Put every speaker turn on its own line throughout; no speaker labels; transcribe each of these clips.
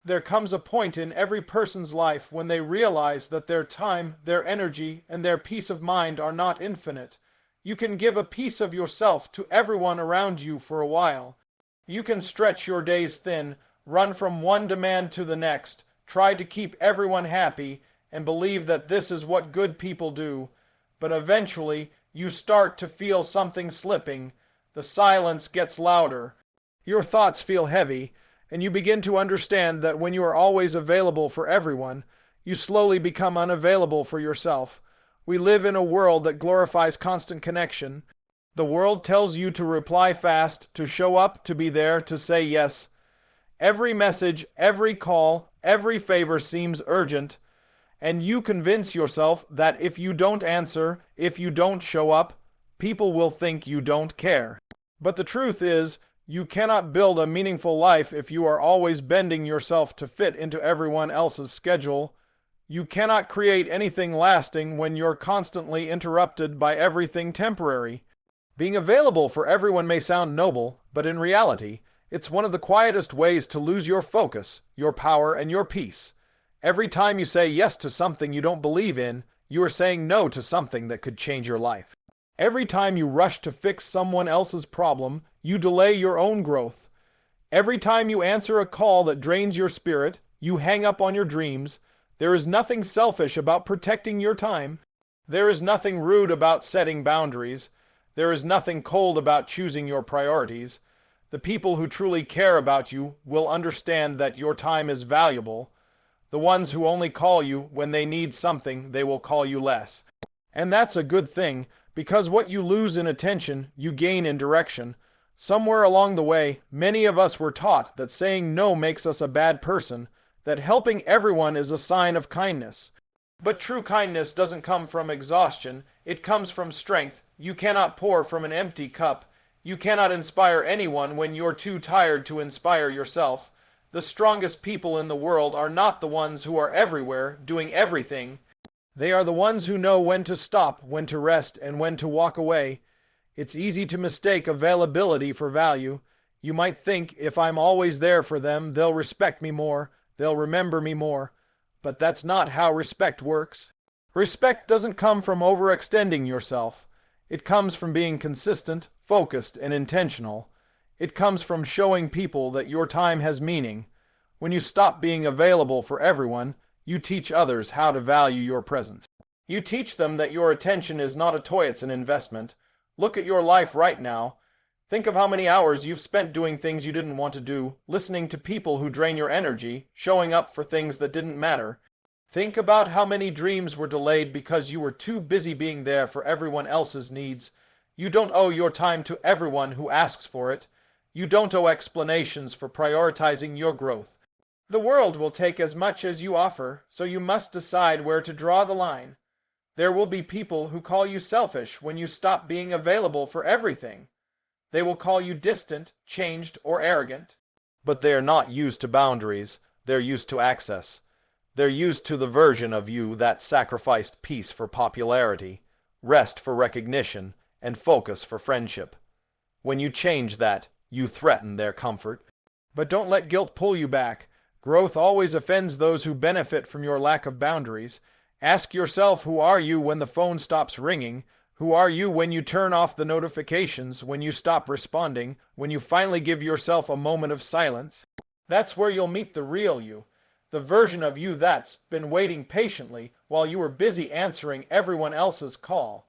There comes a point in every person's life when they realize that their time, their energy, and their peace of mind are not infinite. You can give a piece of yourself to everyone around you for a while. You can stretch your days thin, run from one demand to the next, try to keep everyone happy, and believe that this is what good people do. But eventually, you start to feel something slipping. The silence gets louder. Your thoughts feel heavy, and you begin to understand that when you are always available for everyone, you slowly become unavailable for yourself. We live in a world that glorifies constant connection. The world tells you to reply fast, to show up, to be there, to say yes. Every message, every call, every favor seems urgent, and you convince yourself that if you don't answer, if you don't show up, people will think you don't care. But the truth is, you cannot build a meaningful life if you are always bending yourself to fit into everyone else's schedule. You cannot create anything lasting when you're constantly interrupted by everything temporary. Being available for everyone may sound noble, but in reality, it's one of the quietest ways to lose your focus, your power, and your peace. Every time you say yes to something you don't believe in, you are saying no to something that could change your life. Every time you rush to fix someone else's problem, you delay your own growth. Every time you answer a call that drains your spirit, you hang up on your dreams. There is nothing selfish about protecting your time. There is nothing rude about setting boundaries. There is nothing cold about choosing your priorities. The people who truly care about you will understand that your time is valuable. The ones who only call you when they need something, they will call you less. And that's a good thing, because what you lose in attention, you gain in direction. Somewhere along the way, many of us were taught that saying no makes us a bad person, that helping everyone is a sign of kindness. But true kindness doesn't come from exhaustion, it comes from strength. You cannot pour from an empty cup. You cannot inspire anyone when you're too tired to inspire yourself. The strongest people in the world are not the ones who are everywhere, doing everything. They are the ones who know when to stop, when to rest, and when to walk away. It's easy to mistake availability for value. You might think, if I'm always there for them, they'll respect me more, they'll remember me more. But that's not how respect works. Respect doesn't come from overextending yourself. It comes from being consistent, focused, and intentional. It comes from showing people that your time has meaning. When you stop being available for everyone, you teach others how to value your presence. You teach them that your attention is not a toy, it's an investment. Look at your life right now. Think of how many hours you've spent doing things you didn't want to do, listening to people who drain your energy, showing up for things that didn't matter. Think about how many dreams were delayed because you were too busy being there for everyone else's needs. You don't owe your time to everyone who asks for it. You don't owe explanations for prioritizing your growth. The world will take as much as you offer, so you must decide where to draw the line. There will be people who call you selfish when you stop being available for everything. They will call you distant, changed, or arrogant. But they are not used to boundaries. They're used to access. They're used to the version of you that sacrificed peace for popularity, rest for recognition, and focus for friendship. When you change that, you threaten their comfort. But don't let guilt pull you back. Growth always offends those who benefit from your lack of boundaries. Ask yourself, who are you when the phone stops ringing? Who are you when you turn off the notifications, when you stop responding, when you finally give yourself a moment of silence? That's where you'll meet the real you, the version of you that's been waiting patiently while you were busy answering everyone else's call.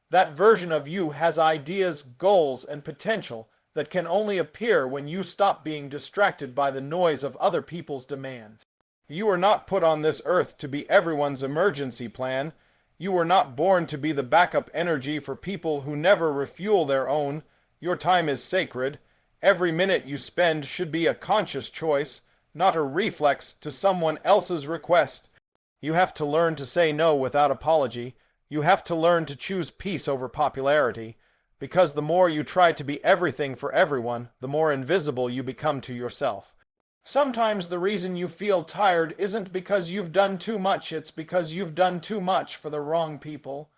That version of you has ideas, goals, and potential that can only appear when you stop being distracted by the noise of other people's demands. You were not put on this earth to be everyone's emergency plan. You were not born to be the backup energy for people who never refuel their own. Your time is sacred. Every minute you spend should be a conscious choice, not a reflex to someone else's request. You have to learn to say no without apology. You have to learn to choose peace over popularity. Because the more you try to be everything for everyone, the more invisible you become to yourself. Sometimes the reason you feel tired isn't because you've done too much, it's because you've done too much for the wrong people.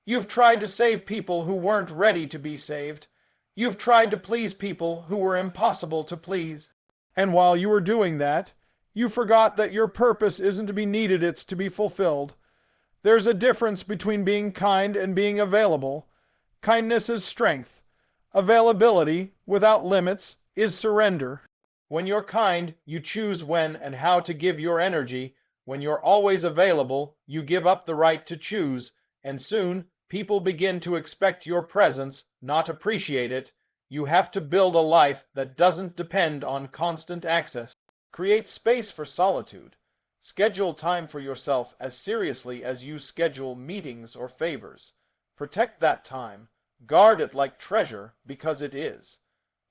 You've tried to save people who weren't ready to be saved. You've tried to please people who were impossible to please. And while you were doing that, You forgot that your purpose isn't to be needed, it's to be fulfilled. There's a difference between being kind and being available. Kindness is strength. Availability, without limits, is surrender. When you're kind, you choose when and how to give your energy. When you're always available, you give up the right to choose, and soon people begin to expect your presence, not appreciate it. You have to build a life that doesn't depend on constant access. Create space for solitude. Schedule time for yourself as seriously as you schedule meetings or favors. Protect that time. Guard it like treasure, because it is.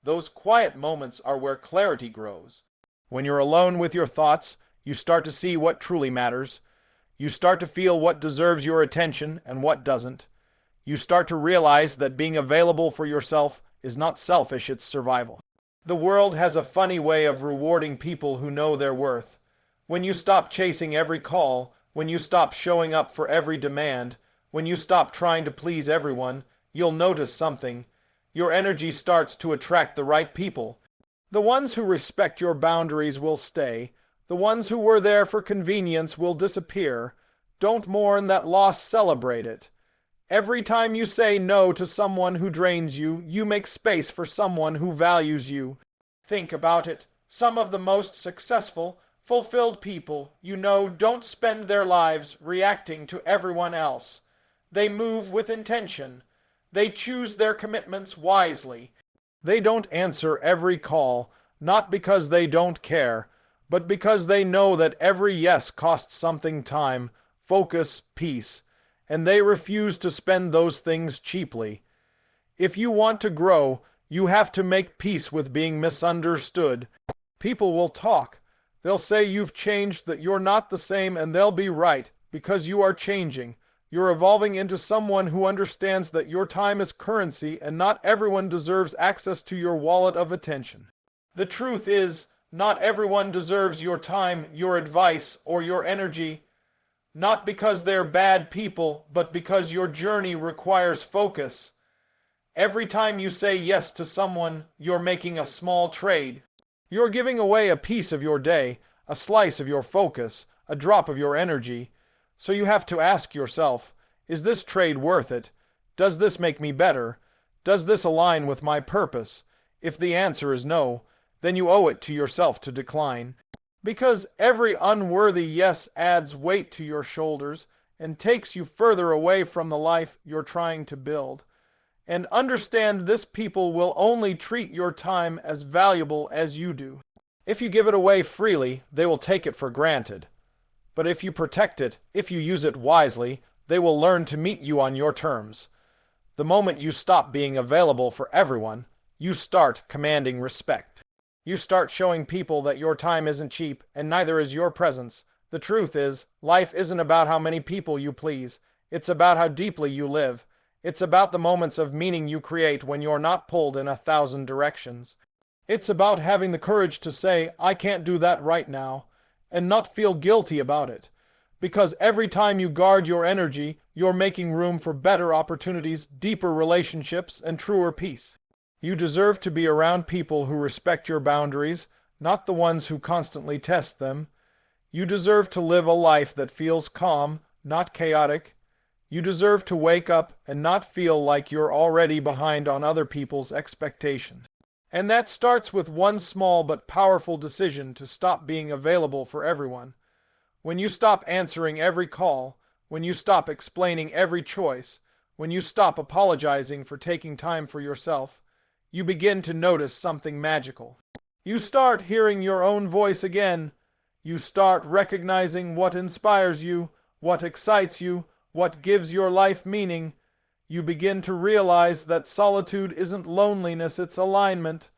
Those quiet moments are where clarity grows. When you're alone with your thoughts, you start to see what truly matters. You start to feel what deserves your attention and what doesn't. You start to realize that being available for yourself is not selfish, it's survival. The world has a funny way of rewarding people who know their worth. When you stop chasing every call, when you stop showing up for every demand, when you stop trying to please everyone, you'll notice something. Your energy starts to attract the right people. The ones who respect your boundaries will stay. The ones who were there for convenience will disappear. Don't mourn that loss, celebrate it. Every time you say no to someone who drains you, you make space for someone who values you. Think about it. Some of the most successful, fulfilled people you know don't spend their lives reacting to everyone else. They move with intention. They choose their commitments wisely. They don't answer every call, not because they don't care, but because they know that every yes costs something: time, focus, peace. And they refuse to spend those things cheaply. If you want to grow, you have to make peace with being misunderstood. People will talk. They'll say you've changed, that you're not the same, and they'll be right, because you are changing. You're evolving into someone who understands that your time is currency and not everyone deserves access to your wallet of attention. The truth is, not everyone deserves your time, your advice, or your energy. Not because they're bad people, but because your journey requires focus. Every time you say yes to someone, you're making a small trade. You're giving away a piece of your day, a slice of your focus, a drop of your energy. So you have to ask yourself, is this trade worth it? Does this make me better? Does this align with my purpose? If the answer is no, then you owe it to yourself to decline. Because every unworthy yes adds weight to your shoulders and takes you further away from the life you're trying to build. And understand this: people will only treat your time as valuable as you do. If you give it away freely, they will take it for granted. But if you protect it, if you use it wisely, they will learn to meet you on your terms. The moment you stop being available for everyone, you start commanding respect. You start showing people that your time isn't cheap, and neither is your presence. The truth is, life isn't about how many people you please. It's about how deeply you live. It's about the moments of meaning you create when you're not pulled in 1,000 directions. It's about having the courage to say, I can't do that right now, and not feel guilty about it. Because every time you guard your energy, you're making room for better opportunities, deeper relationships, and truer peace. You deserve to be around people who respect your boundaries, not the ones who constantly test them. You deserve to live a life that feels calm, not chaotic. You deserve to wake up and not feel like you're already behind on other people's expectations. And that starts with one small but powerful decision to stop being available for everyone. When you stop answering every call, when you stop explaining every choice, when you stop apologizing for taking time for yourself, you begin to notice something magical. You start hearing your own voice again. You start recognizing what inspires you, what excites you, what gives your life meaning. You begin to realize that solitude isn't loneliness, it's alignment.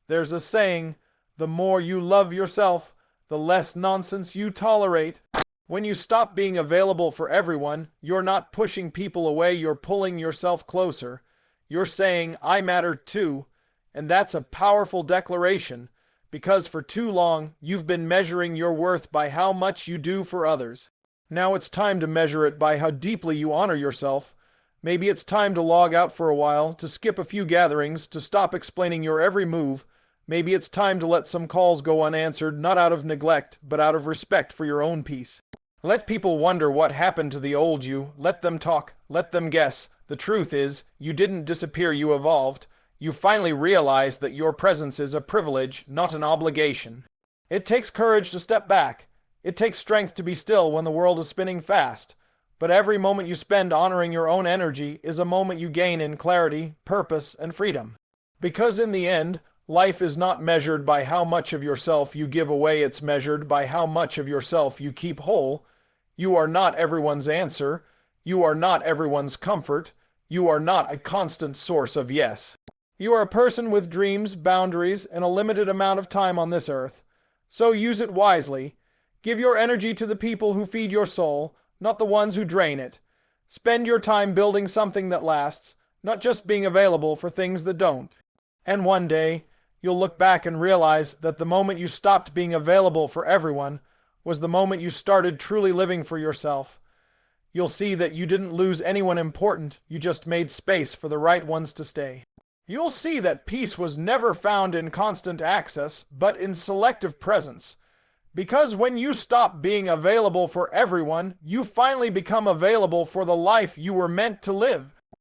There's a saying, the more you love yourself, the less nonsense you tolerate. When you stop being available for everyone, you're not pushing people away, you're pulling yourself closer. You're saying, I matter too. And that's a powerful declaration, because for too long, you've been measuring your worth by how much you do for others. Now it's time to measure it by how deeply you honor yourself. Maybe it's time to log out for a while, to skip a few gatherings, to stop explaining your every move. Maybe it's time to let some calls go unanswered, not out of neglect, but out of respect for your own peace. Let people wonder what happened to the old you. Let them talk. Let them guess. The truth is, you didn't disappear, you evolved. You finally realized that your presence is a privilege, not an obligation. It takes courage to step back. It takes strength to be still when the world is spinning fast. But every moment you spend honoring your own energy is a moment you gain in clarity, purpose, and freedom. Because in the end, life is not measured by how much of yourself you give away, it's measured by how much of yourself you keep whole. You are not everyone's answer. You are not everyone's comfort. You are not a constant source of yes. You are a person with dreams, boundaries, and a limited amount of time on this earth. So use it wisely. Give your energy to the people who feed your soul, not the ones who drain it. Spend your time building something that lasts, not just being available for things that don't. And one day, you'll look back and realize that the moment you stopped being available for everyone was the moment you started truly living for yourself. You'll see that you didn't lose anyone important, you just made space for the right ones to stay. You'll see that peace was never found in constant access, but in selective presence. Because when you stop being available for everyone, you finally become available for the life you were meant to live.